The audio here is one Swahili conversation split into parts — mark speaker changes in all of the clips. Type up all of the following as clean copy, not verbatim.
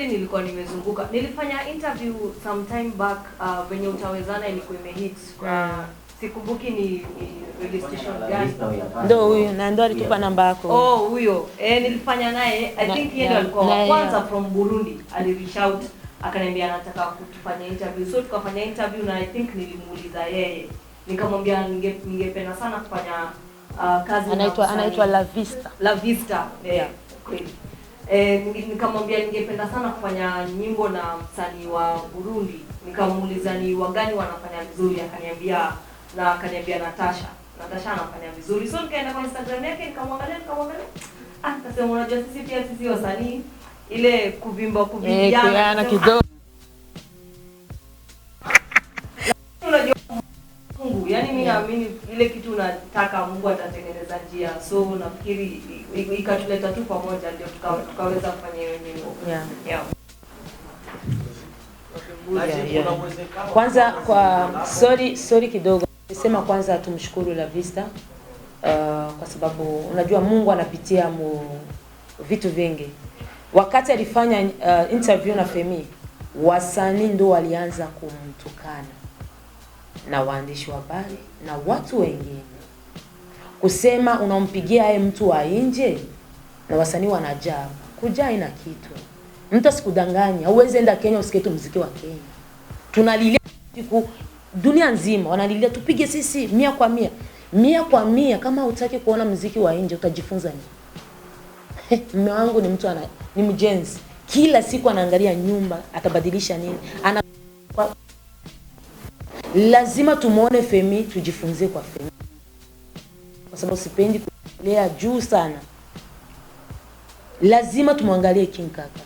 Speaker 1: kweli nilikuwa nimezunguka. Nilifanya interview sometime back venye utawezana ilikuwa imehit. Sikumbuki ni radio station gani.
Speaker 2: Ndio huyo na ndio alitupa namba yako.
Speaker 1: Oh, huyo. Nilifanya naye. I think yeye alikuwa kwanza from Burundi. Alireach out akaniambia anataka kutufanya interview. So tukafanya interview na I think nilimuuliza yeye. Nikamwambia ningependa sana kufanya kazi
Speaker 2: anaitwa Lavista.
Speaker 1: Lavista. Kweli. Nikamwambia ningependa sana kufanya nyimbo na msanii wa Burundi. Nikamuuliza ni wagani wanafanya vizuri, akaniambia Natasha. Natasha anafanya vizuri. So nikaenda kwa Instagram yake nikamwangalia. Akasema unajua sisi wasanii ile kuvimbiana
Speaker 2: kidogo.
Speaker 1: Unajua Mungu, yani mimi naamini ile kitu unataka Mungu atatengeneza njia. So nafikiri ikatuleta tu pamoja ndio tukaweza kufanya hiyo nyimbo. Yeah.
Speaker 2: Kwanza kwa sorry kidogo. Nisema kwanza tumshukuru Lavista kwa sababu unajua Mungu anapitia vitu vingi. Wakati alifanya interview na Femi, wasanii ndio walianza kumtukana na waandishi wa habari na watu wengine. Kusema unampigia yeye mtu wa nje na wasanii wanajaa. Kujaa ina kitu. Mtu asikudanganya, huwezi enda Kenya usikie tu muziki wa Kenya. Tunalilia siku dunia nzima wanalilia tupige sisi 100 kwa 100. 100 kwa 100 kama hutaki kuona muziki wa nje utajifunza nini? Mume wangu ni mtu ni mjenzi. Kila siku anaangalia nyumba, atabadilisha nini? Lazima tumuone Femi, tujifunze kwa Femi. Kwa sababu sipendi kulea juu sana. Lazima tumwangalie King Kaka.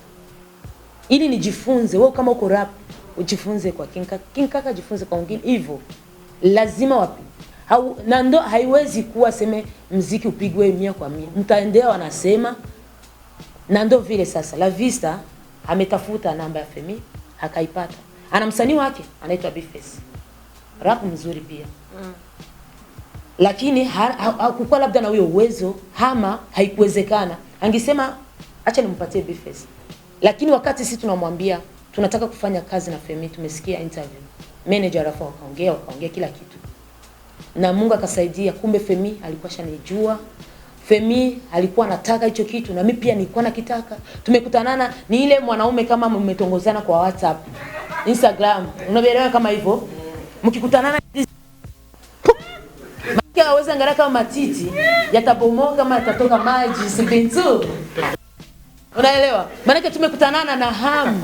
Speaker 2: Ili nijifunze, wewe kama uko rap, ujifunze kwa King Kaka. King Kaka jifunze kwa wengine hivyo. Lazima wapi? Na ndo haiwezi kuwa seme muziki upigwe 100 kwa 100. Mtaendea wanasema na ndo vile sasa Lavista ametafuta namba ya Femi, akaipata. Ana msanii wake anaitwa Bface. Rap mzuri pia. Lakini hakukuwa labda na huyo uwezo, ama haikuwezekana. Angesema acha nimpatie Bface. Lakini wakati sisi tunamwambia tunataka kufanya kazi na Femi, tumesikia interview. Manager Rafa wakaongea kila kitu. Na Mungu akasaidia, kumbe Femi alikuwa shanijua. Femi alikuwa anataka hicho kitu na mimi pia nilikuwa nakitaka. Tumekutanana ni ile mwanaume kama mmetongozana kwa WhatsApp, Instagram. Unaelewa kama hivyo? Mkikutanana maana aweza ngara kama matiti yatabomoka kama yatatoka maji sibintu. Unaelewa? Maana tumekutanana na hamu.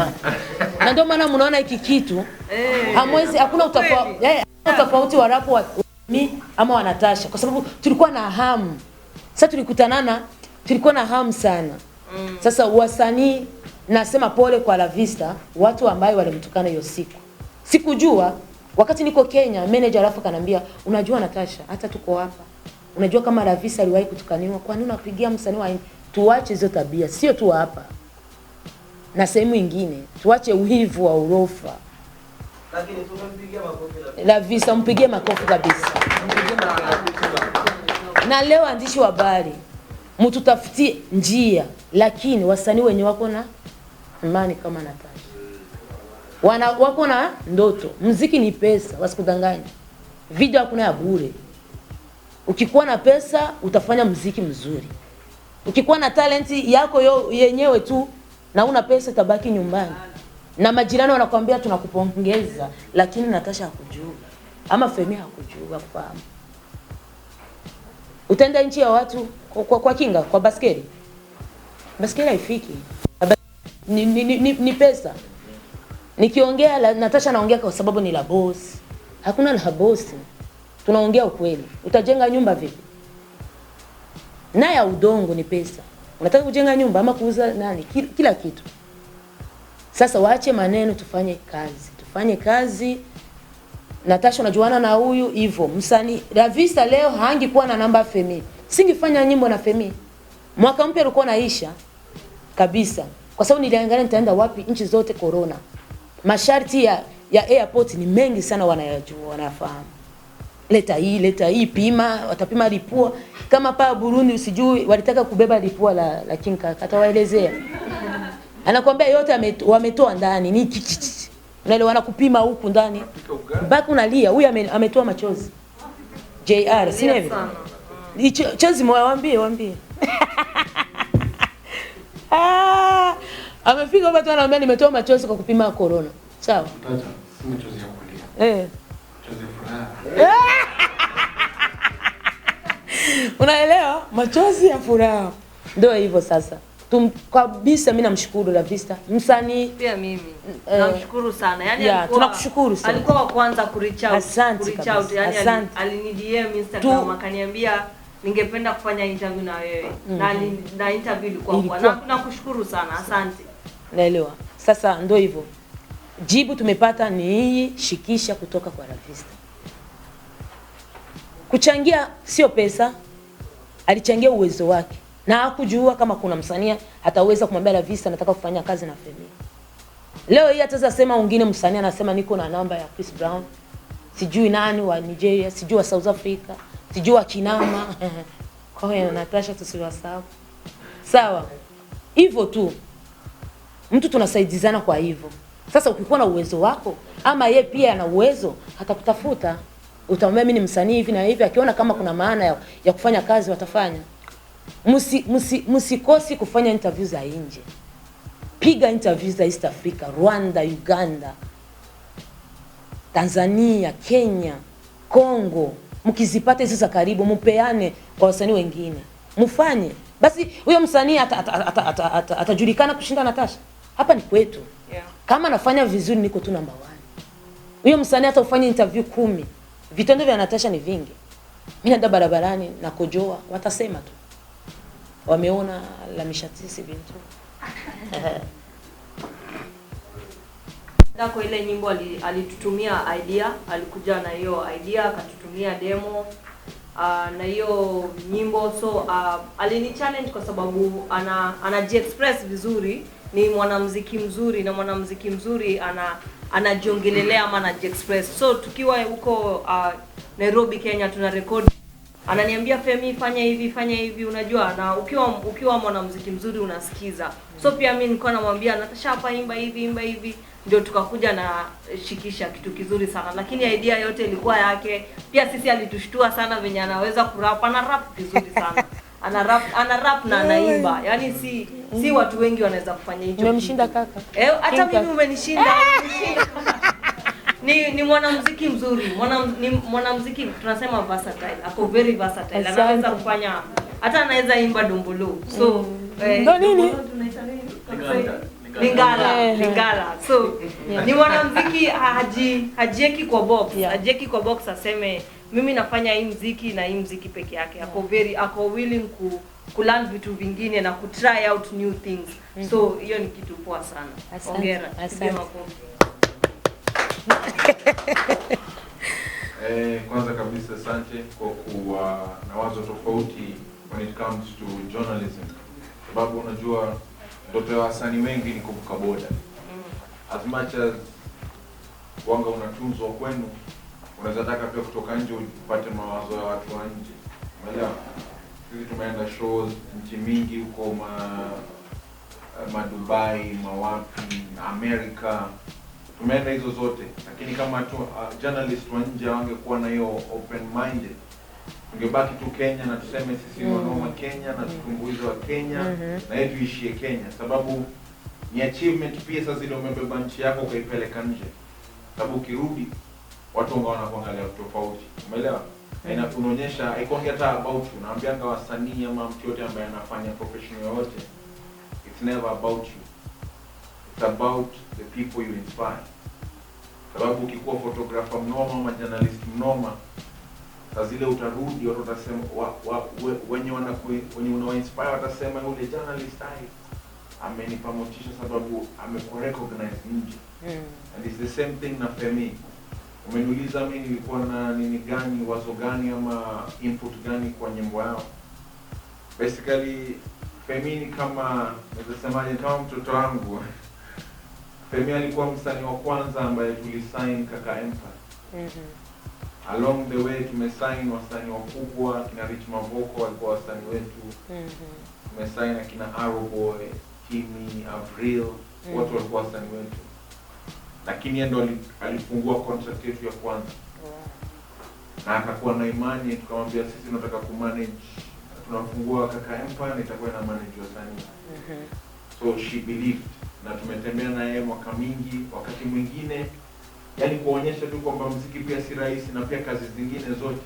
Speaker 2: Na ndio maana mnaona hiki kitu hamwezi, hakuna utofauti wa rap wa mimi ama wa Natasha kwa sababu tulikuwa na hamu. Sasa tulikutanana, tulikuwa na hamu sana. Sasa wasanii nasema pole kwa Lavista, watu ambao walimtukana hiyo siku. Sikujua wakati niko Kenya, manager Rafa kanambia, "Unajua Natasha, hata tuko hapa. Unajua kama Lavista aliwahi kutukaniwa, kwa nini unapigia msanii wa tuache hizo tabia, sio tu hapa. Na sehemu nyingine, tuache uhivu wa urofa."
Speaker 3: Lakini tumempigia makofi
Speaker 2: Lavista, mpigie makofi kabisa. Na leo andishi wa habari mtutafutie njia, lakini wasanii wenye wako na imani kama Natasha. Wako na ndoto. Muziki ni pesa, wasikudanganye. Video hakuna ya bure. Ukikuwa na pesa utafanya muziki mzuri. Ukikuwa na talenti yako yenyewe tu na una pesa tabaki nyumbani. Na majirani wanakuambia tunakupongeza, lakini Natasha hakujua. Ama Femi hakujua kufahamu. Utaenda nchi ya watu kwa kinga, kwa baskeli. Baskeli haifiki. Ni pesa. Nikiongea Natasha naongea kwa sababu ni la boss. Hakuna la boss. Tunaongea ukweli. Utajenga nyumba vipi? Na ya udongo ni pesa. Unataka kujenga nyumba ama kuuza nani? Kila kitu. Sasa waache maneno, tufanye kazi. Tufanye kazi. Natasha unajuana na huyu hivyo. Msanii Lavista leo haangekuwa na namba Femi. Singefanya nyimbo na Femi. Mwaka mpya ulikuwa naisha kabisa. Kwa sababu niliangalia nitaenda wapi, nchi zote corona. Masharti ya airport ni mengi sana wanayajua, wanafahamu. Leta hii pima, watapima lipua. Kama pa Burundi usijui walitaka kubeba lipua la King Kaka, atawaelezea. Anakuambia yote wametoa ndani. Ni unaelewa, wanakupima huku ndani. Baki unalia, huyu ametoa machozi. JR, si hivi? Chozi moyo waambie. Amefika hapa tu anaambia nimetoa machozi kwa kupima corona. Sawa?
Speaker 4: Tata, si machozi ya kulia. Chozi ya furaha.
Speaker 2: Unaelewa? Machozi ya furaha. Ndio hivyo sasa. Kabisa mimi namshukuru Lavista. Msanii
Speaker 1: pia mimi. Namshukuru sana.
Speaker 2: Yaani tunakushukuru sana.
Speaker 1: Alikuwa wa kwanza kureach out.
Speaker 2: Asante kabisa.
Speaker 1: Yaani alini-DM Instagram akaniambia ningependa kufanya interview na wewe. Na interview ilikuwa nakushukuru sana. Asante.
Speaker 2: Naelewa. Sasa ndio hivyo. Jibu tumepata ni hii, shikisha kutoka kwa Lavista. Kuchangia sio pesa, alichangia uwezo wake. Na hakujua kama kuna msanii ataweza kumwambia Lavista nataka kufanya kazi na Femi. Leo hii ataweza sema wengine msanii anasema niko na namba ya Chris Brown. Sijui nani wa Nigeria, sijui wa South Africa, sijui wa Kinama. Kwa hiyo Natasha tusiwasahau. Sawa. Hivyo tu. Mtu tunasaidizana kwa hivyo. Sasa ukikuwa na uwezo wako ama yeye pia ana uwezo atakutafuta. Utamwambia mimi ni msanii hivi na hivi, akiona kama kuna maana ya kufanya kazi watafanya. Msikosi kufanya interviews za nje. Piga interviews za East Africa, Rwanda, Uganda, Tanzania, Kenya, Kongo. Mkizipata hizo za karibu mpeane kwa wasanii wengine. Mfanye. Basi huyo msanii atajulikana kushinda Natasha. Hapa ni kwetu.
Speaker 1: Yeah.
Speaker 2: Kama anafanya vizuri niko tu namba 1. Huyo msanii hata ufanye interview 10. Vitendo vya Natasha ni vingi. Mimi naenda barabarani na kojoa, watasema tu. Wameona la mishatisi bintu.
Speaker 1: Kwa ile nyimbo alitutumia idea, alikuja na hiyo idea, akatutumia demo na hiyo nyimbo, so alini challenge kwa sababu anajiexpress vizuri, ni mwanamuziki mzuri, na mwanamuziki mzuri anajiongelelea ama anajiexpress. So tukiwa huko Nairobi, Kenya, tuna record, ananiambia Femi fanya hivi, unajua, na ukiwa mwanamuziki mzuri unasikiza. So pia mimi nilikuwa namwambia Natasha hapa imba hivi, ndio tukakuja na shikisha kitu kizuri sana, lakini idea yote ilikuwa yake. Pia sisi alitushtua sana venye anaweza kurap, ana rap vizuri sana. Ana rap na anaimba. Yaani si watu wengi wanaweza kufanya hicho.
Speaker 2: Umemshinda kaka.
Speaker 1: Hata mimi umenishinda. Ni mwanamuziki mzuri. Mwanamuziki tunasema versatile. Ako very versatile. Anaweza kufanya, hata anaweza imba dombolo. So
Speaker 2: ndo nini?
Speaker 1: Lingala. So ni mwanamuziki hajieki kwa box. Hajieki kwa box aseme mimi nafanya hii muziki na hii muziki peke yake. Ako willing ku learn vitu vingine na ku try out new things. So hiyo ni kitu poa sana. Hongera.
Speaker 4: Kwanza kabisa asante kwa kuwa na wazo tofauti when it comes to journalism. Sababu unajua ndoto ya wasanii wengi ni kuvuka boda. As much as wanga unatunzwa kwenu, unaweza taka pia kutoka nje upate mawazo ya watu wa nje. Umeelewa? Sisi tumeenda shows nchi mingi huko Dubai, wapi, America. Tumeenda hizo zote. Lakini kama tu journalist wa nje wangekuwa na hiyo open minded, tungebaki tu Kenya na tuseme sisi ni wanoma Kenya na tukumbuizo wa Kenya na yetu ishie Kenya. Sababu ni achievement pia sasa zile umebeba nchi yako ukaipeleka nje. Sababu ukirudi watu wanakuangalia tofauti. Umeelewa? Na unaonyesha haikuongea hata about you. Naambianga wasanii ama mtu yote ambaye anafanya professional yote, it's never about you. It's about the people you inspire. Sababu ukikuwa photographer mnoma ama journalist mnoma, saa zile utarudi watu watasema wenye unawa inspire watasema yule journalist amenipa motisha sababu amekuwa recognized nje. And it's the same thing na Femi. Umeniuliza mimi nilikuwa na nini gani, wazo gani ama input gani kwa nyimbo yao. Basically Femi ni kama nasemaje, kama mtoto wangu. Femi alikuwa msanii wa kwanza ambaye tulisign KakaEmpire. Along the way tumesign wasanii wakubwa, kina Rich Mavoko walikuwa wasanii wetu. Tumesign kina Arrow Boy, Kimi, Avril, watu walikuwa wasanii wetu. Lakini yeye ndo alifungua contract yetu ya kwanza. Na akakuwa na imani, tukamwambia sisi tunataka kumanage, tunafungua KakaEmpire, nitakuwa na manage wasanii. So she believed, na tumetembea na yeye mwaka mingi. Wakati mwingine yani kuonyesha tu kwamba muziki pia si rahisi, na pia kazi zingine zote.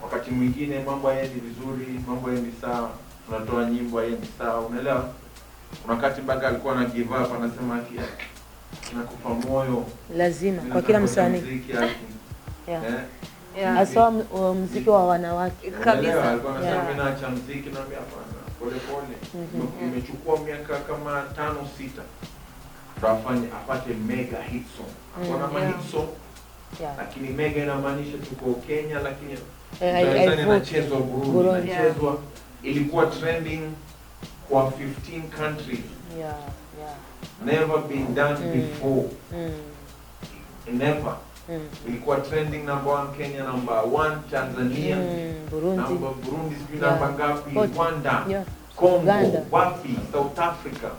Speaker 4: Wakati mwingine mambo hayaendi vizuri, mambo hayaendi sawa, tunatoa nyimbo hayaendi sawa, unaelewa? Kuna wakati mpaka alikuwa na give up, anasema ati nakufa moyo
Speaker 2: lazima kwa kila msanii. Aswa muziki wa wanawake
Speaker 1: kabisa.
Speaker 4: Alikuwa anasema mimi naacha muziki, na mimi hapana, pole pole. Imechukua miaka kama 5-6 tutafanya apate mega hit song. Hakuna hit song. Lakini mega inamaanisha tuko Kenya, lakini Tanzania inachezwa, Burundi inachezwa, ilikuwa trending kwa 15 countries. Never been done before. Never. Ilikuwa trending number 1 Kenya, number 1 Tanzania, number Burundi number ngapi, Rwanda, Congo, wapi, South Africa,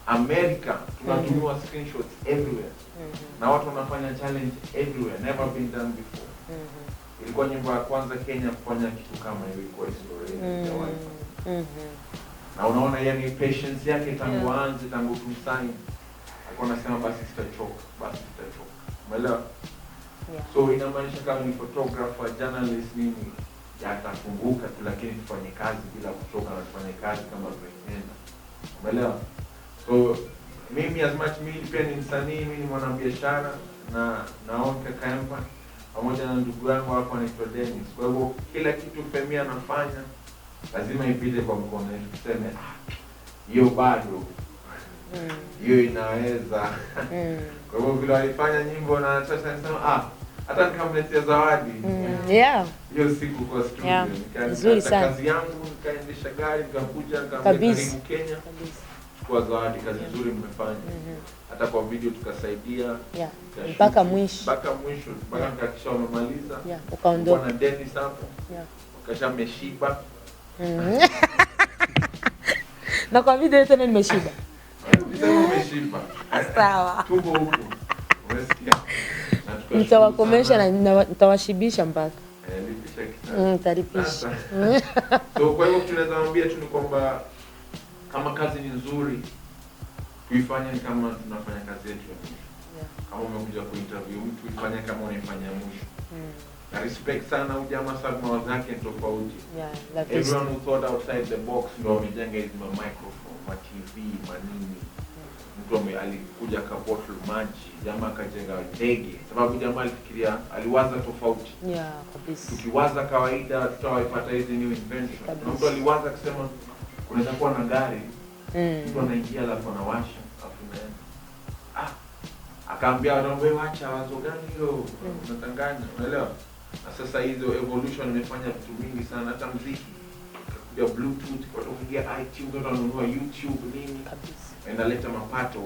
Speaker 4: America, tunatumiwa screenshots everywhere. Na watu wanafanya challenge everywhere, never been done before. Ilikuwa nyimbo ya kwanza Kenya kufanya kitu kama hiyo, ilikuwa historia ya watu. Na unaona yani patience yake tangu aanze, tangu tumsign. Alikuwa anasema basi sitachoka, basi sitachoka. Umeelewa? So inamaanisha kama ni photographer, journalist nini, yatafunguka tu, lakini tufanye kazi bila kuchoka, na tufanye kazi kama tunapenda. Umeelewa? So mimi as much mimi pia ni msanii, mimi ni mwanabiashara, na naona KakaEmpire pamoja na ndugu yangu hapa anaitwa Dennis. Kwa hivyo kila kitu Femi anafanya lazima ipite kwa mkono wetu, tuseme hiyo bado hiyo inaweza. Kwa hivyo vile alifanya nyimbo na sasa nasema hata nikamletea zawadi. Hiyo siku kwa studio nikaanza kazi yangu, nikaendesha gari, nikakuja nikamleta karibu Kenya kwa zawadi. Kazi nzuri mmefanya. Hata kwa video tukasaidia
Speaker 2: mpaka mwisho,
Speaker 4: mpaka nikakisha wamemaliza.
Speaker 2: Ukaondoka
Speaker 4: na Dennis hapo, ukasha meshiba.
Speaker 2: Na kwa video tena nimeshiba.
Speaker 4: Umeshiba.
Speaker 2: Sawa.
Speaker 4: Tuko huko. Umesikia?
Speaker 2: Nitawakomesha na nitawashibisha mpaka.
Speaker 4: Lipisha kitani.
Speaker 2: Taripisha.
Speaker 4: So kwa hivyo tunaweza mwambia tu ni kwamba kama kazi ni nzuri, tuifanye ni kama tunafanya kazi yetu ya mwisho. Kama umekuja kuinterview mtu, ifanye kama unaifanya mwisho. Na respect sana huyu jamaa, sababu mawazo yake ni tofauti. Everyone who thought outside the box ndio wamejenga hizi microphone, ma TV, manini. Mtu alikuja ka bottle maji, jamaa akajenga ndege, sababu jamaa alifikiria, aliwaza tofauti.
Speaker 2: Kabisa.
Speaker 4: Tukiwaza kawaida tutawaipata hizi new invention. Na mtu aliwaza kusema kunaweza kuwa na gari, mtu anaingia alafu anawasha, alafu naenda. Akaambia wewe wacha wazo gani hilo, unatanganya, unaelewa? Na sasa hizo evolution imefanya vitu mingi sana, hata muziki. Kuja Bluetooth, watu kuingia iTunes, watu wanunua YouTube nini kabisa. Inaleta mapato.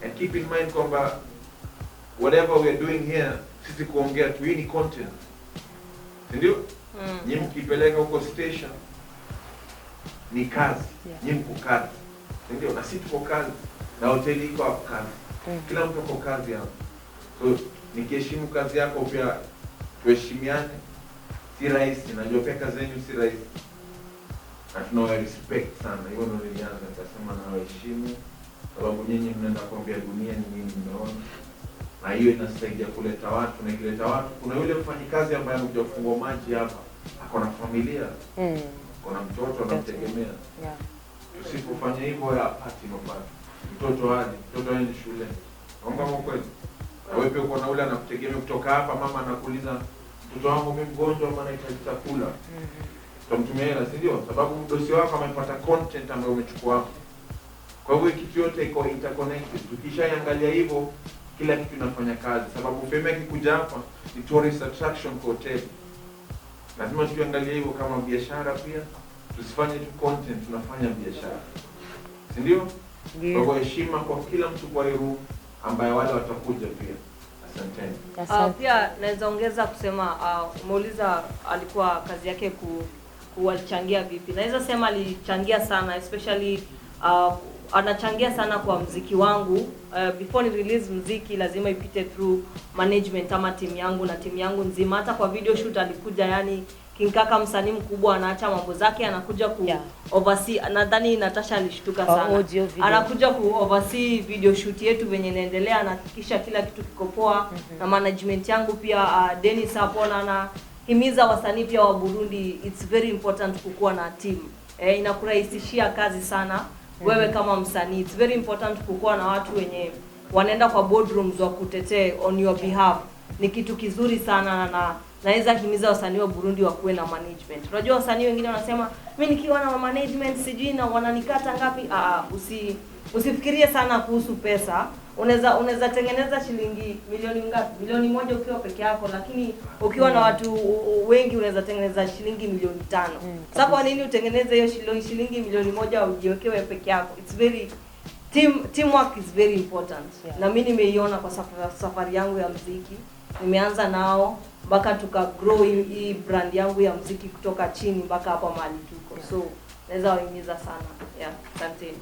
Speaker 4: And keep in mind kwamba whatever we are doing here, sisi kuongea tu, hii ni content. Ndio? Nyinyi mkipeleka huko station ni kazi. Nyinyi mko kazi. Ndio? Na sisi tuko kazi. Na hoteli iko hapo kazi. Kila mtu kwa kazi hapo. So nikiheshimu kazi yako pia tuheshimiane. Si rahisi, najua pia kazi yenu si rahisi. Na tunawa respect sana. Hiyo ndio nilianza nikasema na waheshimu, sababu nyinyi mnaenda kuambia dunia ni nini mmeona. Na hiyo inasaidia kuleta watu, na ikileta watu, kuna yule mfanyikazi ambaye anakuja kufungua maji hapa, ako na familia. Kuna mtoto anamtegemea. Tusipofanya hivyo hapati mapato. Mtoto aende shule. Naomba kweli. Na wewe pia uko na ule anakutegemea kutoka hapa, mama anakuuliza mtoto wangu mimi mgonjwa, ama anahitaji chakula. Tutamtumia hela, si ndio? Sababu mdosi wako amepata content ambayo umechukua hapo. Kwa hivyo kitu yote iko interconnected. Tukishaangalia hivyo, kila kitu inafanya kazi. Sababu Femi akikuja hapa ni tourist attraction kwa hotel. Lazima tuangalie hivyo kama biashara pia. Tusifanye tu content, tunafanya biashara. Si ndio? Kwa hivyo heshima kwa kila mtu kwa hiyo ambaye wale watakuja pia. Asante.
Speaker 1: Pia naweza ongeza kusema umeuliza alikuwa kazi yake kuwachangia vipi. Naweza sema alichangia sana, especially anachangia sana kwa mziki wangu. Before ni release mziki lazima ipite through management ama timu yangu na timu yangu nzima. Hata kwa video shoot alikuja, yani King Kaka msanii mkubwa anaacha mambo zake anakuja ku oversee. Nadhani Natasha alishtuka sana. Anakuja ku oversee video shoot yetu venye inaendelea, anahakikisha kila kitu kiko poa. Na management yangu pia Dennis hapo na himiza wasanii pia wa Burundi, it's very important kukuwa na team. Inakurahisishia kazi sana. Wewe kama msanii, it's very important kukuwa na watu wenye wanaenda kwa boardrooms wa kutetee on your behalf. Ni kitu kizuri sana na naweza himiza wasanii wa Burundi wakuwe na management. Unajua wasanii wengine wanasema mimi nikiwa na management sijui na wananikata ngapi. Usifikirie sana kuhusu pesa. Unaweza tengeneza shilingi milioni ngapi? Milioni moja ukiwa peke yako, lakini ukiwa na watu wengi unaweza tengeneza shilingi milioni 5. Sasa kwa nini utengeneze hiyo shilingi milioni moja ujiwekewe peke yako? It's very teamwork is very important. Na mimi nimeiona kwa safari yangu ya muziki. Nimeanza nao mpaka tukagrow hii brand yangu ya muziki kutoka chini mpaka hapa mahali tuko. So naweza wahimiza sana. Asante.